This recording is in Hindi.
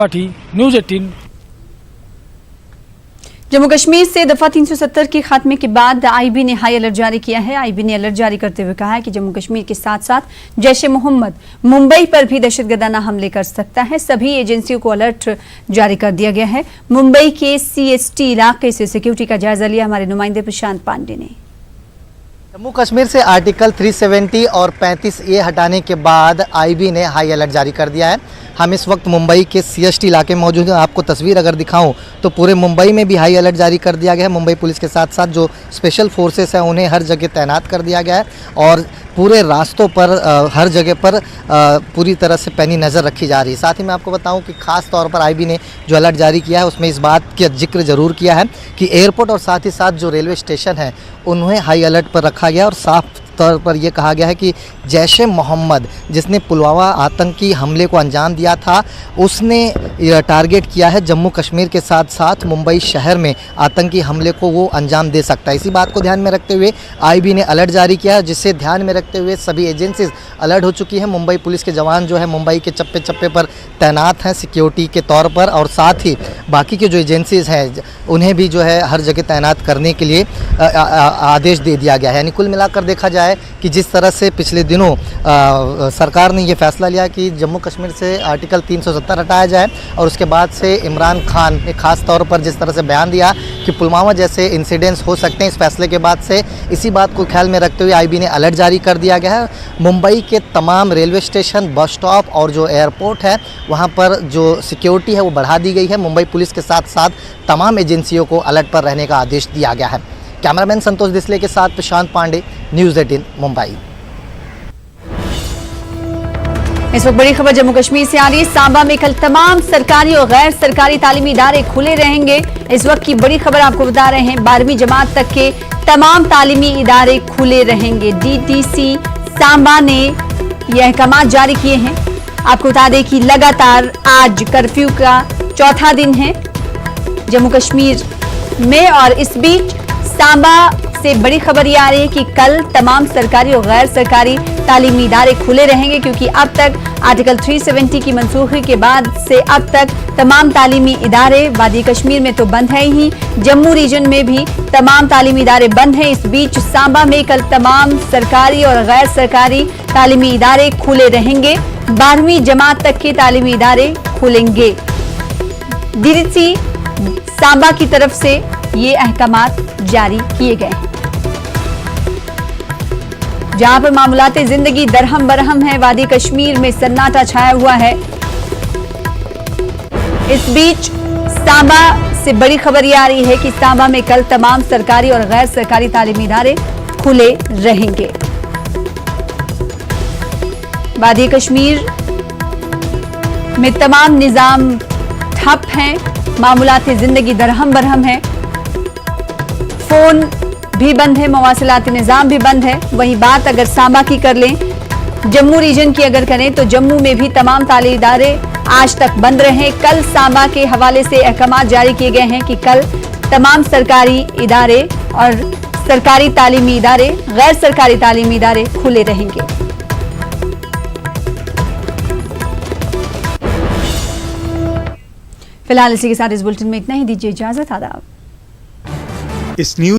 न्यूज़ 18। जम्मू कश्मीर से दफा 370 के खात्मे के बाद आईबी ने हाई अलर्ट जारी किया है। आईबी ने अलर्ट जारी करते हुए कहा है कि जम्मू कश्मीर के साथ साथ जैश ए मोहम्मद मुंबई पर भी दहशतगर्दाना हमले कर सकता है। सभी एजेंसियों को अलर्ट जारी कर दिया गया है। मुंबई के CST इलाके से सिक्योरिटी का जायजा लिया हमारे नुमाइंदे प्रशांत पांडे ने। जम्मू कश्मीर से आर्टिकल 370 और 35A हटाने के बाद आईबी ने हाई अलर्ट जारी कर दिया है। हम इस वक्त मुंबई के CST इलाके में मौजूद हैं। आपको तस्वीर अगर दिखाऊं तो पूरे मुंबई में भी हाई अलर्ट जारी कर दिया गया है। मुंबई पुलिस के साथ साथ जो स्पेशल फोर्सेस हैं उन्हें हर जगह तैनात कर दिया गया है और पूरे रास्तों पर हर जगह पर पूरी तरह से पैनी नज़र रखी जा रही है। साथ ही मैं आपको बताऊं कि ख़ास तौर पर आईबी ने जो अलर्ट जारी किया है उसमें इस बात का जिक्र ज़रूर किया है कि एयरपोर्ट और साथ ही साथ जो रेलवे स्टेशन है उन्हें हाई अलर्ट पर रखा गया और साफ तौर पर यह कहा गया है कि जैश ए मोहम्मद जिसने पुलवामा आतंकी हमले को अंजाम दिया था उसने टारगेट किया है जम्मू कश्मीर के साथ साथ मुंबई शहर में आतंकी हमले को वो अंजाम दे सकता है। इसी बात को ध्यान में रखते हुए आईबी ने अलर्ट जारी किया है, जिसे ध्यान में रखते हुए सभी एजेंसीज अलर्ट हो चुकी हैं। मुंबई पुलिस के जवान जो है मुंबई के चप्पे चप्पे पर तैनात हैं सिक्योरिटी के तौर पर और साथ ही बाकी के जो एजेंसीज हैं उन्हें भी जो है हर जगह तैनात करने के लिए आदेश दे दिया गया है। यानी कुल मिलाकर देखा जाए कि जिस तरह से पिछले दिनों सरकार ने ये फैसला लिया कि जम्मू कश्मीर से आर्टिकल 370 हटाया जाए और उसके बाद से इमरान खान ने खास तौर पर जिस तरह से बयान दिया कि पुलवामा जैसे इंसिडेंट्स हो सकते हैं इस फैसले के बाद से, इसी बात को ख्याल में रखते हुए आईबी ने अलर्ट जारी कर दिया गया है। मुंबई के तमाम रेलवे स्टेशन, बस स्टॉप और जो एयरपोर्ट है वहाँ पर जो सिक्योरिटी है वो बढ़ा दी गई है। मुंबई पुलिस के साथ साथ तमाम एजेंसियों को अलर्ट पर रहने का आदेश दिया गया है। कैमरामैन संतोष दिसले के साथ प्रशांत पांडे, न्यूज़ 18 मुंबई। इस वक्त बड़ी खबर जम्मू कश्मीर से आ रही है। सांबा में कल तमाम सरकारी और गैर सरकारी तालीमी इदारे खुले रहेंगे। इस वक्त की बड़ी खबर आपको बता रहे हैं, 12वीं जमात तक के तमाम तालीमी इदारे खुले रहेंगे। DDC सांबा ने यह अहकाम जारी किए हैं। आपको बता दें कि लगातार आज कर्फ्यू का चौथा दिन है जम्मू कश्मीर में और इस बीच सांबा से बड़ी खबर ये आ रही है कि कल तमाम सरकारी और गैर सरकारी तालीमी इदारे खुले रहेंगे, क्योंकि अब तक आर्टिकल 370 की मनसूखी के बाद से अब तक तमाम तालीमी इदारे वादी कश्मीर में तो बंद है ही, जम्मू रीजन में भी तमाम तालीमी इदारे बंद हैं। इस बीच सांबा में कल तमाम सरकारी और गैर सरकारी तालीमी इदारे खुले रहेंगे। 12वीं जमात तक के तालीमी इदारे खुलेंगे। DDC सांबा की तरफ से ये अहकामात जारी किए गए हैं। जहां पर मामलाते जिंदगी दरहम बरहम है, वादी कश्मीर में सन्नाटा छाया हुआ है। इस बीच सांबा से बड़ी खबर यह आ रही है कि सांबा में कल तमाम सरकारी और गैर सरकारी तालीमी इदारे खुले रहेंगे। वादी कश्मीर में तमाम निजाम ठप हैं, मामूलाती जिंदगी दरहम बरहम है, फोन भी बंद है, मवासिलाती निज़ाम भी बंद है। वहीं बात अगर सांबा की कर लें, जम्मू रीजन की अगर करें तो जम्मू में भी तमाम तालीमी इदारे आज तक बंद रहे। कल सांबा के हवाले से अहकाम जारी किए गए हैं कि कल तमाम सरकारी इदारे और सरकारी तालीमी इदारे, गैर सरकारी तालीमी इदारे खुले रहेंगे। फिलहाल इसी के साथ इस बुलेटिन में इतना ही। दीजिए इजाजत। आदाब। इस न्यूज